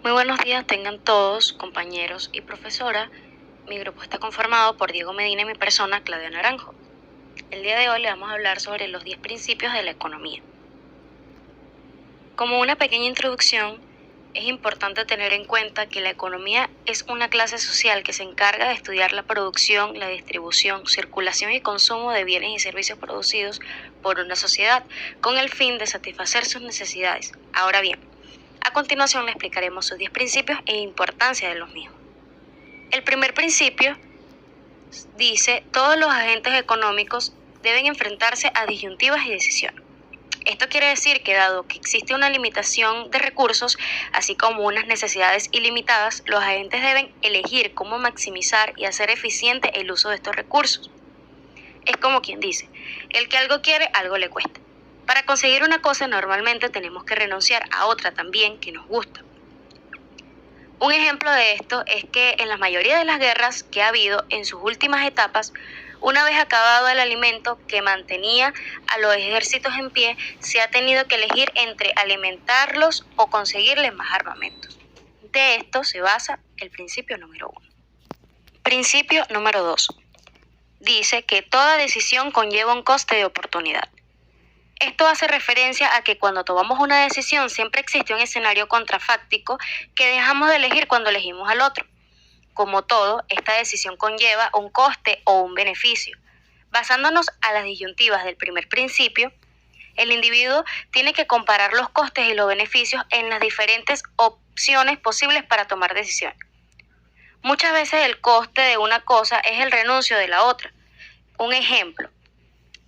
Muy buenos días tengan todos, compañeros y profesora. Mi grupo está conformado por Diego Medina y mi persona, Claudia Naranjo. El día de hoy le vamos a hablar sobre los 10 principios de la economía. Como una pequeña introducción, es importante tener en cuenta que la economía es una clase social que se encarga de estudiar la producción, la distribución, circulación y consumo de bienes y servicios producidos por una sociedad con el fin de satisfacer sus necesidades. Ahora bien, a continuación le explicaremos sus 10 principios e importancia de los mismos. El primer principio dice: todos los agentes económicos deben enfrentarse a disyuntivas y decisiones. Esto quiere decir que dado que existe una limitación de recursos, así como unas necesidades ilimitadas, los agentes deben elegir cómo maximizar y hacer eficiente el uso de estos recursos. Es como quien dice, el que algo quiere, algo le cuesta. Para conseguir una cosa normalmente tenemos que renunciar a otra también que nos gusta. Un ejemplo de esto es que en la mayoría de las guerras que ha habido en sus últimas etapas, una vez acabado el alimento que mantenía a los ejércitos en pie, se ha tenido que elegir entre alimentarlos o conseguirles más armamentos. De esto se basa el principio número 1. Principio número 2. Dice que toda decisión conlleva un coste de oportunidad. Esto hace referencia a que cuando tomamos una decisión siempre existe un escenario contrafáctico que dejamos de elegir cuando elegimos al otro. Como todo, esta decisión conlleva un coste o un beneficio. Basándonos a las disyuntivas del primer principio, el individuo tiene que comparar los costes y los beneficios en las diferentes opciones posibles para tomar decisiones. Muchas veces el coste de una cosa es el renuncio de la otra. Un ejemplo: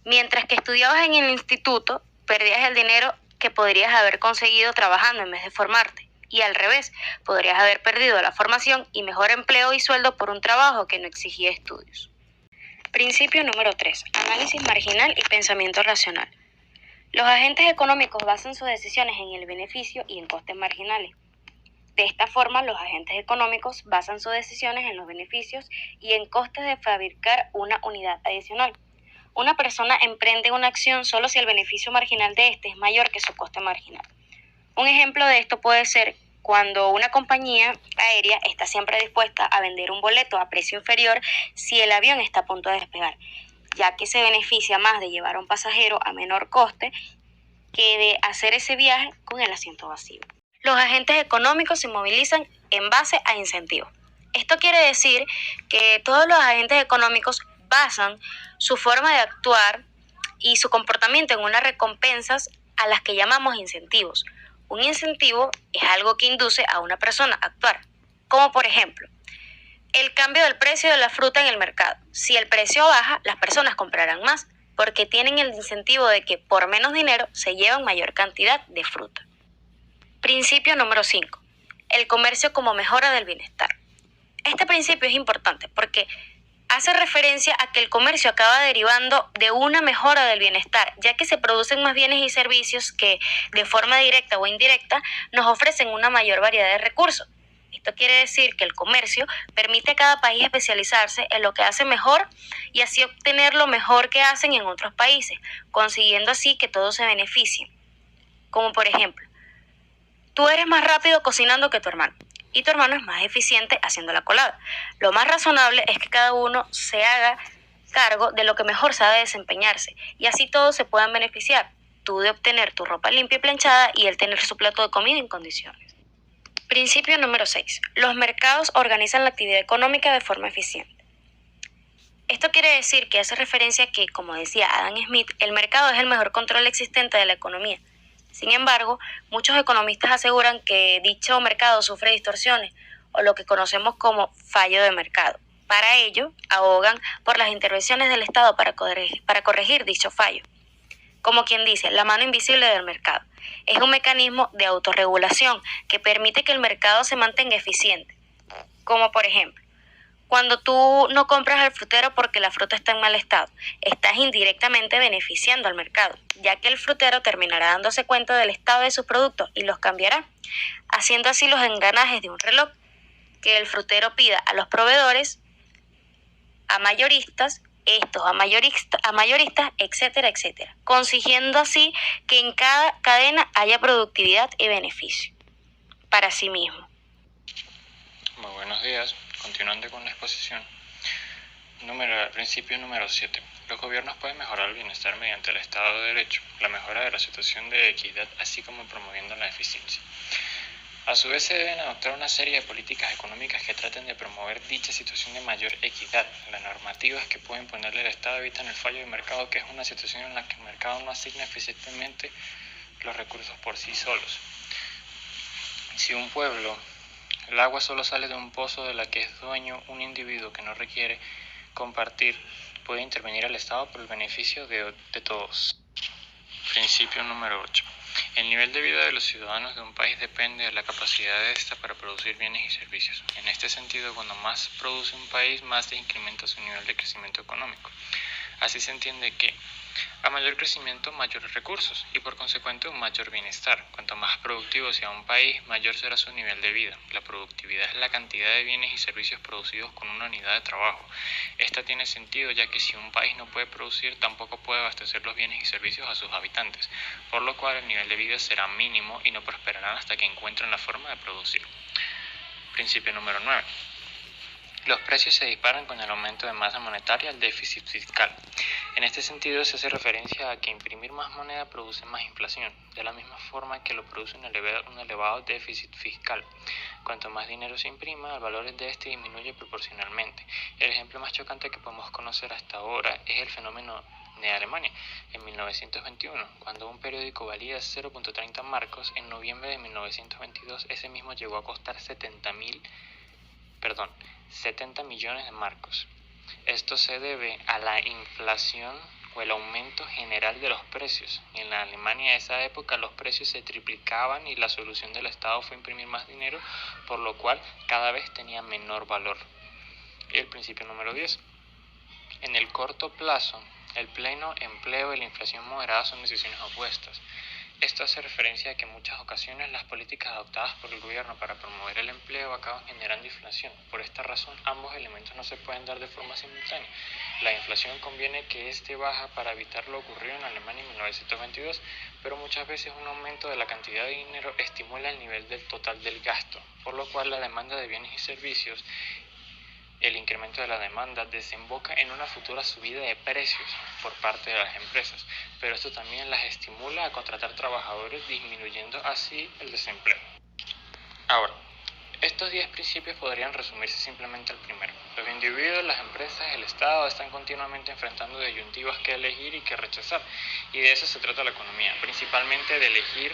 mientras que estudiabas en el instituto, perdías el dinero que podrías haber conseguido trabajando en vez de formarte. Y al revés, podrías haber perdido la formación y mejor empleo y sueldo por un trabajo que no exigía estudios. Principio número 3. Análisis marginal y pensamiento racional. Los agentes económicos basan sus decisiones en el beneficio y en costes marginales. De esta forma, los agentes económicos basan sus decisiones en los beneficios y en costes de fabricar una unidad adicional. Una persona emprende una acción solo si el beneficio marginal de este es mayor que su coste marginal. Un ejemplo de esto puede ser cuando una compañía aérea está siempre dispuesta a vender un boleto a precio inferior si el avión está a punto de despegar, ya que se beneficia más de llevar a un pasajero a menor coste que de hacer ese viaje con el asiento vacío. Los agentes económicos se movilizan en base a incentivos. Esto quiere decir que todos los agentes económicos basan su forma de actuar y su comportamiento en unas recompensas a las que llamamos incentivos. Un incentivo es algo que induce a una persona a actuar, como por ejemplo, el cambio del precio de la fruta en el mercado. Si el precio baja, las personas comprarán más, porque tienen el incentivo de que por menos dinero se llevan mayor cantidad de fruta. Principio número 5. El comercio como mejora del bienestar. Este principio es importante porque hace referencia a que el comercio acaba derivando de una mejora del bienestar, ya que se producen más bienes y servicios que, de forma directa o indirecta, nos ofrecen una mayor variedad de recursos. Esto quiere decir que el comercio permite a cada país especializarse en lo que hace mejor y así obtener lo mejor que hacen en otros países, consiguiendo así que todos se beneficien. Como por ejemplo, tú eres más rápido cocinando que tu hermano, y tu hermano es más eficiente haciendo la colada. Lo más razonable es que cada uno se haga cargo de lo que mejor sabe desempeñarse, y así todos se puedan beneficiar, tú de obtener tu ropa limpia y planchada y él tener su plato de comida en condiciones. Principio número 6. Los mercados organizan la actividad económica de forma eficiente. Esto quiere decir que hace referencia a que, como decía Adam Smith, el mercado es el mejor control existente de la economía. Sin embargo, muchos economistas aseguran que dicho mercado sufre distorsiones o lo que conocemos como fallo de mercado. Para ello, abogan por las intervenciones del Estado para corregir dicho fallo. Como quien dice, la mano invisible del mercado. Es un mecanismo de autorregulación que permite que el mercado se mantenga eficiente. Como por ejemplo, cuando tú no compras al frutero porque la fruta está en mal estado, estás indirectamente beneficiando al mercado, ya que el frutero terminará dándose cuenta del estado de sus productos y los cambiará, haciendo así los engranajes de un reloj, que el frutero pida a los proveedores, a mayoristas, estos a mayoristas, etcétera, etcétera, consiguiendo así que en cada cadena haya productividad y beneficio para sí mismo. Muy buenos días. Continuando con la exposición. Principio número 7. Los gobiernos pueden mejorar el bienestar mediante el Estado de Derecho, la mejora de la situación de equidad, así como promoviendo la eficiencia. A su vez se deben adoptar una serie de políticas económicas que traten de promover dicha situación de mayor equidad. Las normativas que puede imponerle el Estado evitan el fallo del mercado, que es una situación en la que el mercado no asigna eficientemente los recursos por sí solos. Si un pueblo, el agua solo sale de un pozo de la que es dueño un individuo que no requiere compartir, puede intervenir el Estado por el beneficio de todos. Principio número 8. El nivel de vida de los ciudadanos de un país depende de la capacidad de ésta para producir bienes y servicios. En este sentido, cuando más produce un país, más se incrementa su nivel de crecimiento económico. Así se entiende que a mayor crecimiento, mayores recursos y por consecuente un mayor bienestar. Cuanto más productivo sea un país, mayor será su nivel de vida. La productividad es la cantidad de bienes y servicios producidos con una unidad de trabajo. Esta tiene sentido ya que si un país no puede producir, tampoco puede abastecer los bienes y servicios a sus habitantes, por lo cual el nivel de vida será mínimo y no prosperarán hasta que encuentren la forma de producir. Principio número 9. Los precios se disparan con el aumento de masa monetaria y el déficit fiscal. En este sentido se hace referencia a que imprimir más moneda produce más inflación, de la misma forma que lo produce un elevado déficit fiscal. Cuanto más dinero se imprima, el valor de este disminuye proporcionalmente. El ejemplo más chocante que podemos conocer hasta ahora es el fenómeno de Alemania. En 1921, cuando un periódico valía 0.30 marcos, en noviembre de 1922 ese mismo llegó a costar 70 millones de marcos. Esto se debe a la inflación o el aumento general de los precios. En la Alemania de esa época los precios se triplicaban y la solución del Estado fue imprimir más dinero, por lo cual cada vez tenía menor valor. El principio número 10. En el corto plazo, el pleno empleo y la inflación moderada son decisiones opuestas. Esto hace referencia a que en muchas ocasiones las políticas adoptadas por el gobierno para promover el empleo acaban generando inflación. Por esta razón, ambos elementos no se pueden dar de forma simultánea. La inflación conviene que éste baja para evitar lo ocurrido en Alemania en 1922, pero muchas veces un aumento de la cantidad de dinero estimula el nivel del total del gasto, por lo cual la demanda de bienes y servicios, el incremento de la demanda desemboca en una futura subida de precios por parte de las empresas, pero esto también las estimula a contratar trabajadores, disminuyendo así el desempleo. Ahora, estos 10 principios podrían resumirse simplemente al primero. Los individuos, las empresas, el Estado están continuamente enfrentando disyuntivas que elegir y que rechazar, y de eso se trata la economía, principalmente de elegir.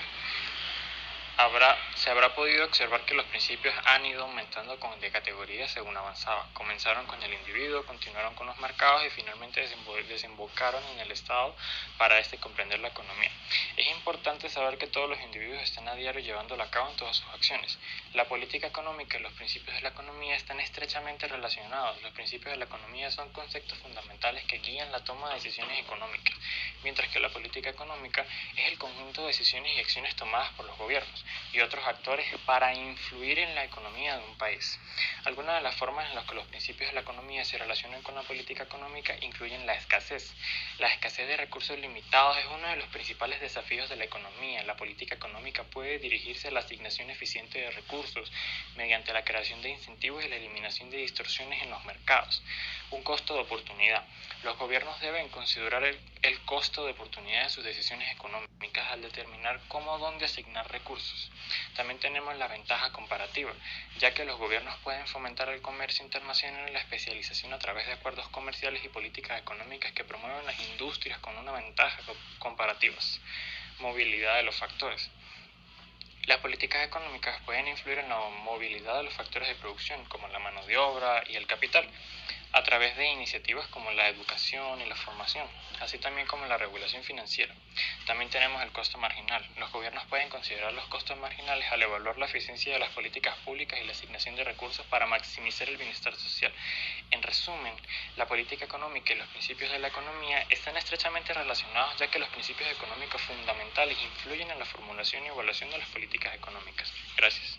Se habrá podido observar que los principios han ido aumentando de categoría según avanzaba. Comenzaron con el individuo, continuaron con los mercados y finalmente desembocaron en el Estado para comprender la economía. Es importante saber que todos los individuos están a diario llevándola a cabo en todas sus acciones. La política económica y los principios de la economía están estrechamente relacionados. Los principios de la economía son conceptos fundamentales que guían la toma de decisiones económicas, mientras que la política económica es el conjunto de decisiones y acciones tomadas por los gobiernos y otros actores para influir en la economía de un país. Algunas de las formas en las que los principios de la economía se relacionan con la política económica incluyen la escasez. La escasez de recursos limitados es uno de los principales desafíos de la economía. La política económica puede dirigirse a la asignación eficiente de recursos mediante la creación de incentivos y la eliminación de distorsiones en los mercados. Un costo de oportunidad. Los gobiernos deben considerar el costo de oportunidad de sus decisiones económicas al determinar cómo o dónde asignar recursos. También tenemos la ventaja comparativa, ya que los gobiernos pueden fomentar el comercio internacional y la especialización a través de acuerdos comerciales y políticas económicas que promuevan las industrias con una ventaja comparativas. Movilidad de los factores. Las políticas económicas pueden influir en la movilidad de los factores de producción, como la mano de obra y el capital, a través de iniciativas como la educación y la formación, así también como la regulación financiera. También tenemos el costo marginal. Los gobiernos pueden considerar los costos marginales al evaluar la eficiencia de las políticas públicas y la asignación de recursos para maximizar el bienestar social. En resumen, la política económica y los principios de la economía están estrechamente relacionados, ya que los principios económicos fundamentales influyen en la formulación y evaluación de las políticas económicas. Gracias.